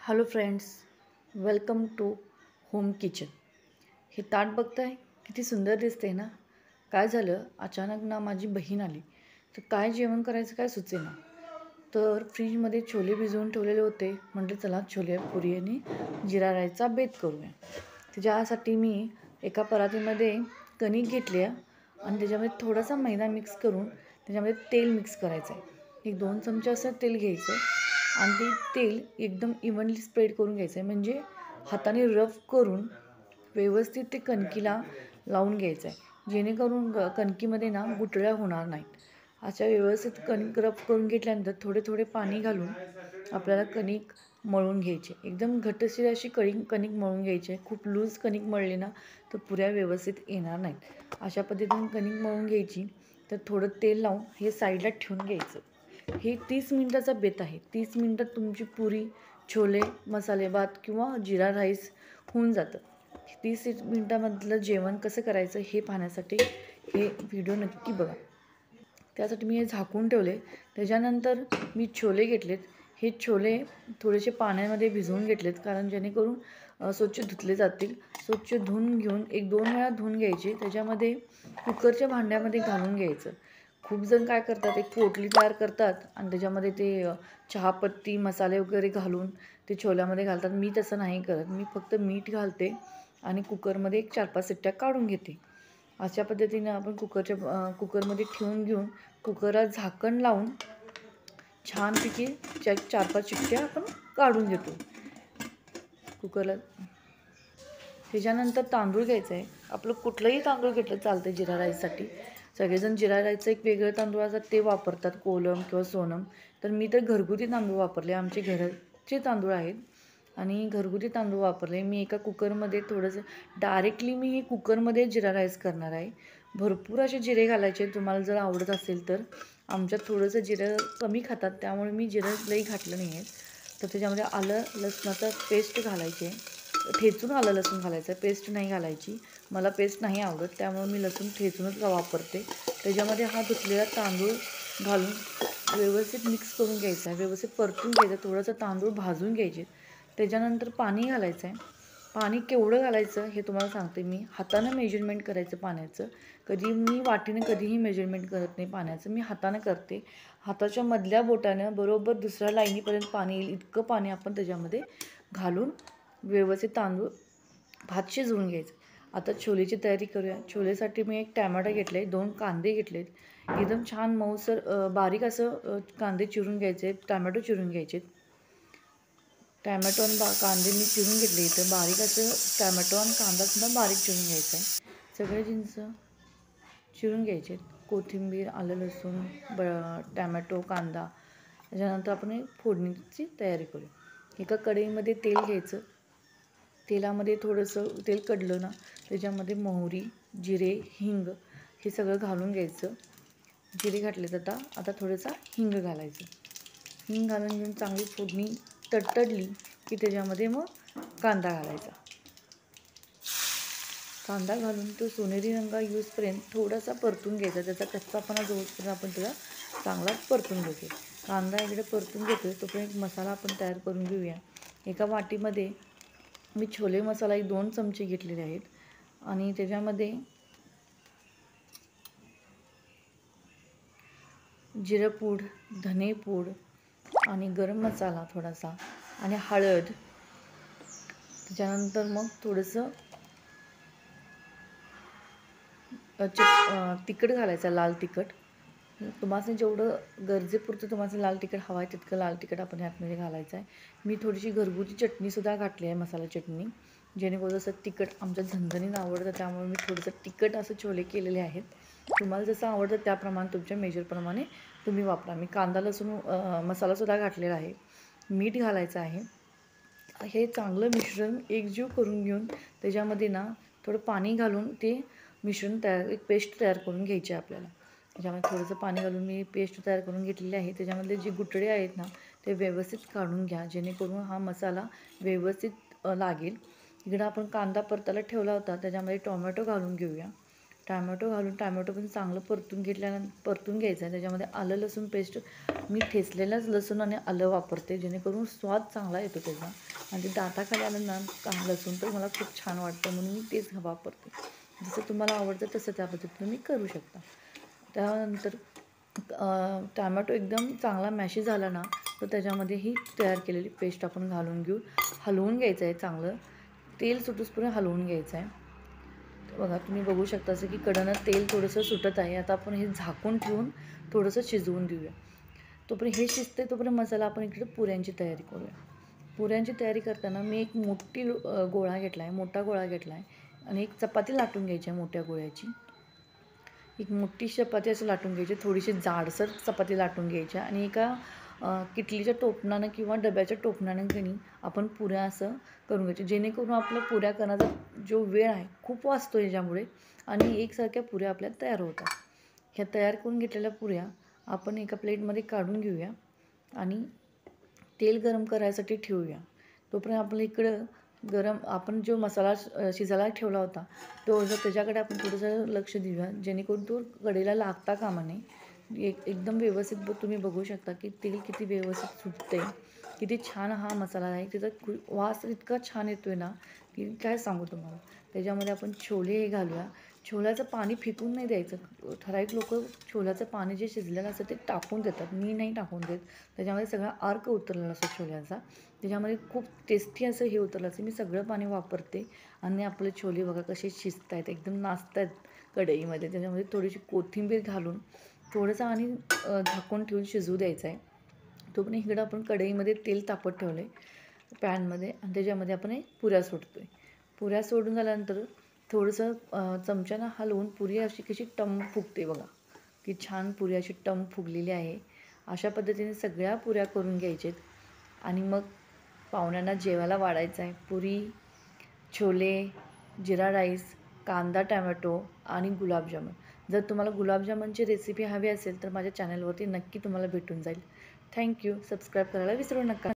Hello friends, welcome to home kitchen. हे ताट बघताय किती सुंदर दिसते ना. काय झालं, अचानक ना माझी बहीण आली तर काय जेवण करायचं काय सुचेना. तर फ्रीजमध्ये छोले भिजवून ठेवलेले होते. म्हटलं चला छोले पुरी आणि जिरा राईसचा बेत करूया. त्याच्यासाठी मी एका परातीमध्ये कणिक घेतली आणि त्याच्यामध्ये थोडासा मैदा मिक्स करून त्याच्यामध्ये तेल मिक्स करायचं आहे. 1-2 चमचे असं तेल घ्यायचं आणि ते तेल एकदम इव्हनली स्प्रेड करून घ्यायचं आहे. म्हणजे हाताने रफ करून व्यवस्थित ते कणकीला लावून घ्यायचं आहे, जेणेकरून कणकीमध्ये ना गुठळ्या होणार नाहीत. अशा व्यवस्थित कणिक रफ करून घेतल्यानंतर थोडे थोडे पाणी घालून आपल्याला कणिक मळून घ्यायचे. एकदम घट्टशीर अशी कणिक मळून घ्यायची आहे. खूप लूज कणिक मळली ना तर पुऱ्या व्यवस्थित येणार नाहीत. अशा पद्धतीने कणिक मळून घ्यायची. तर थोडं तेल लावून हे साईडला ठेवून घ्यायचं. हे 30 मिनिटाचा बेत आहे. 30 मिनिटात तुमची पुरी, छोले, मसाले भात किंवा जिरा राईस होऊन जातं. 30 मिनिटामधलं जेवण कसं करायचं हे पाहण्यासाठी हे व्हिडिओ नक्की बघा. त्यासाठी मी हे झाकून ठेवले. त्याच्यानंतर मी छोले घेतलेत. हे छोले थोडेसे पाण्यामध्ये भिजवून घेतलेत, कारण जेणेकरून स्वच्छ धुतले जातील. स्वच्छ धुवून घेऊन 1-2 वेळा धुवून घ्यायचे. त्याच्यामध्ये कुकरच्या भांड्यामध्ये घालून घ्यायचं. खूप जण काय करतात, एक पोटली तयार करतात आणि त्याच्यामध्ये ते चहापत्ती मसाले वगैरे घालून ते छोल्यामध्ये घालतात. मी तसं नाही करत. मी फक्त मीठ घालते आणि कुकरमध्ये 1-4-5 शिट्ट्या काढून घेते. अशा पद्धतीने आपण कुकरमध्ये ठेवून घेऊन कुकरला झाकण लावून छानपैकी 4-5 शिट्ट्या आपण काढून घेतो कुकरला. त्याच्यानंतर तांदूळ घ्यायचं आहे. आपलं कुठलंही तांदूळ घेतलं चालतं जिरा राईससाठी. सगळेजण जिरा राईसचं एक वेगळं तांदूळ असतात ते वापरतात, कोलम किंवा सोनम. तर मी तर घरगुती तांदूळ वापरले. आमचे घरचे तांदूळ आहेत आणि घरगुती तांदूळ वापरले. मी एका कुकरमध्ये थोडंसं डायरेक्टली मी हे कुकरमध्ये जिरा राईस करणार आहे. भरपूर असे जिरे घालायचे तुम्हाला जर आवडत असेल तर. आमच्यात थोडंसं जिरं कमी खातात, त्यामुळे मी जिरं लई घातलं नाही आहे. तर त्याच्यामध्ये आलं लसणाचा पेस्ट घालायचे. ठेचून आलं लसूण घालायचं, पेस्ट नाही घालायची. मला पेस्ट नाही आवडत, त्यामुळे मी लसूण ठेचूनच वापरते. त्याच्यामध्ये हा धुतलेला तांदूळ घालून व्यवस्थित मिक्स करून घ्यायचा आहे. व्यवस्थित परतून घ्यायचं. थोडंसं तांदूळ भाजून घ्यायचे. त्याच्यानंतर पाणी घालायचं आहे. पाणी केवढं घालायचं हे तुम्हाला सांगते मी. हातानं मेजरमेंट करायचं पाण्याचं. मी वाटीने कधीही मेजरमेंट करत नाही पाण्याचं. मी हातानं करते. हाताच्या मधल्या बोटानं बरोबर दुसऱ्या लाईनीपर्यंत पाणी येईल इतकं पाणी आपण त्याच्यामध्ये घालून व्यवस्थित भात शिजवून घ्यायचं. आता छोलेची तयारी करूया. छोलेसाठी मी 1 टॅमॅटो घेतले, 2 कांदे घेतलेत. एकदम छान मऊसर बारीक असं कांदे चिरून घ्यायचे, टॅमॅटो चिरून घ्यायचे. टॅमॅटो आणि कांदे मी चिरून घेतले. इथं बारीक असं टॅमॅटो आणि कांदासुद्धा बारीक चिरून घ्यायचा आहे. सगळे जिन्स चिरून घ्यायचे. कोथिंबीर, आलं लसूण, टॅमॅटो, कांदा. त्याच्यानंतर आपण फोडणीची तयारी करू. एका कढईमध्ये तेल घ्यायचं. तेलामध्ये थोडंसं तेल कढलं ना त्याच्यामध्ये मोहरी, जिरे, हिंग हे सगळं घालून घ्यायचं. जिरे घातले आता थोडंसं हिंग घालायचं. हिंग घालून घेऊन चांगली फोडणी तडतडली की त्याच्यामध्ये मग कांदा घालायचा. कांदा घालून तो सोनेरी रंग येऊसपर्यंत थोडासा परतून घ्यायचा. त्याचा कच्चापणा जोपर्यंत आपण त्याला चांगला परतून घेतो. कांदा इकडे परतून घेतो तोपर्यंत मसाला आपण तयार करून घेऊया. एका वाटीमध्ये मी छोले मसाला 2 चमचे घेतलेले आहेत आणि त्याच्यामध्ये जिरपूड, धनेपूड आणि गरम मसाला थोडासा आणि हळद. त्याच्यानंतर मग थोडंसं तिखट घालायचं, लाल तिखट. तुम्हाला जेवढं गरजेपुरतं तुम्हाला लाल तिखट हवं आहे तितकं लाल तिखट आपण ह्यातमध्ये घालायचं आहे. मी थोडीशी घरगुती चटणीसुद्धा घातली आहे, मसाला चटणी, जेणेकरून असं तिखट आमच्या झणझणीत आवडतं. त्यामुळे मी थोडंसं तिखट असं छोले केलेले आहेत. तुम्हाला जसं आवडतं त्याप्रमाणे तुमच्या मेजरप्रमाणे तुम्ही वापरा. मी कांदा लसूण मसालासुद्धा घातलेला आहे. मीठ घालायचं आहे. हे चांगलं मिश्रण एकजीव करून घेऊन त्याच्यामध्ये ना थोडं पाणी घालून ते मिश्रण एक पेस्ट तयार करून घ्यायची आहे आपल्याला. त्याच्यामध्ये थोडंसं पाणी घालून मी पेस्ट तयार करून घेतलेली आहे. त्याच्यामधले जे गुठळे आहेत ना ते व्यवस्थित काढून घ्या, जेणेकरून हा मसाला व्यवस्थित लागेल. इकडं आपण कांदा परतायला ठेवला होता, त्याच्यामध्ये टोमॅटो घालून घेऊया. टॅमॅटो घालून टॅमॅटो पण चांगलं परतून घ्यायचं आहे. त्याच्यामध्ये आलं लसूण पेस्ट मी ठेचलेलाच लसूण आणि आलं वापरते, जेणेकरून स्वाद चांगला येतो त्याचा. आणि ते दाताखाली आलं ना लसूण तर मला खूप छान वाटतं, म्हणून मी तेच वापरते. जसं तुम्हाला आवडतं तसं त्या पद्धतीनं मी करू शकता. त्यानंतर टॅमॅटो एकदम चांगला मॅशी झाला ना तर त्याच्यामध्ये ही तयार केलेली पेस्ट आपण घालून घेऊ. हलवून घ्यायचं आहे, चांगलं तेल सुटूसपर्यंत हलवून घ्यायचं आहे. बघा तुम्ही बघू शकता असं की कडनं तेल थोडंसं सुटत आहे. आता आपण हे झाकून ठेवून थोडंसं शिजवून देऊया. तोपर्यंत हे शिजते तोपर्यंत मसाला आपण इकडे पुऱ्यांची तयारी करूया. पुऱ्यांची तयारी करताना मी एक मोठी गोळा घेतला आहे, मोठा गोळा घेतला आहे आणि एक चपाती लाटून घ्यायची आहे मोठ्या गोळ्याची. एक मोठी चपाती असं लाटून घ्यायची, थोडीशी जाडसर चपाती लाटून घ्यायची आणि एका किटलीच्या टोपणानं किंवा डब्याच्या टोपणानं कणी आपण पुऱ्या असं करून घ्यायचे, जेणेकरून आपलं पुऱ्या करण्याचा जो वेळ आहे खूप वाचतो याच्यामुळे आणि एकसारख्या पुऱ्या आपल्या तयार होतात. ह्या तयार करून घेतलेल्या पुऱ्या आपण एका प्लेटमध्ये काढून घेऊया आणि तेल गरम करायसाठी ठेवूया. तोपर्यंत आपल्या इकडं आपण जो मसाला शिजायला ठेवला होता तो त्याच्याकडे आपण थोडंसं लक्ष देऊया, जेणेकरून तो कढईला लागता कामा नये. एकदम व्यवस्थित तुम्ही बघू शकता की तेल किती व्यवस्थित सुटते, किती छान हा मसाला आहे. त्याचा वास इतका छान येतो आहे ना की काय सांगू तुम्हाला. त्याच्यामध्ये आपण छोले हे घालूया. छोल्याचं पाणी फेकून नाही द्यायचं. ठराविक लोक छोल्याचं पाणी जे शिजलेलं असतं ते टाकून देतात, मी नाही टाकून देत. त्याच्यामध्ये सगळा अर्क उतरलेला असतो छोल्याचा, त्याच्यामध्ये खूप टेस्टी असं हे उतरलं असं मी सगळं पाणी वापरते. आणि आपले छोले बघा कसे शिजत आहेत, एकदम नाचत आहेत कढईमध्ये. त्याच्यामध्ये थोडीशी कोथिंबीर घालून थोडंसं आणि झाकून ठेवून शिजवू द्यायचं आहे. तोपर्यंत इकडं आपण कढईमध्ये तेल तापत ठेवलं आहे पॅनमध्ये आणि त्याच्यामध्ये आपण हे पुऱ्या सोडतो आहे. पुऱ्या सोडून झाल्यानंतर थोडंसं चमच्यानं हलवून पुरी अशी कशी टम फुगते बघा, की छान पुरी अशी टम फुगलेली आहे. अशा पद्धतीने सगळ्या पुऱ्या करून घ्यायच्यात आणि मग पाहुण्यांना जेवायला वाढायचं आहे. पुरी, छोले, जिरा राईस, कांदा टॅमॅटो आणि गुलाबजामुन. जर तुम्हाला गुलाबजामुनची रेसिपी हवी असेल तर माझ्या चॅनलवरती नक्की तुम्हाला भेटून जाईल. थँक्यू. सबस्क्राईब करायला विसरू नका.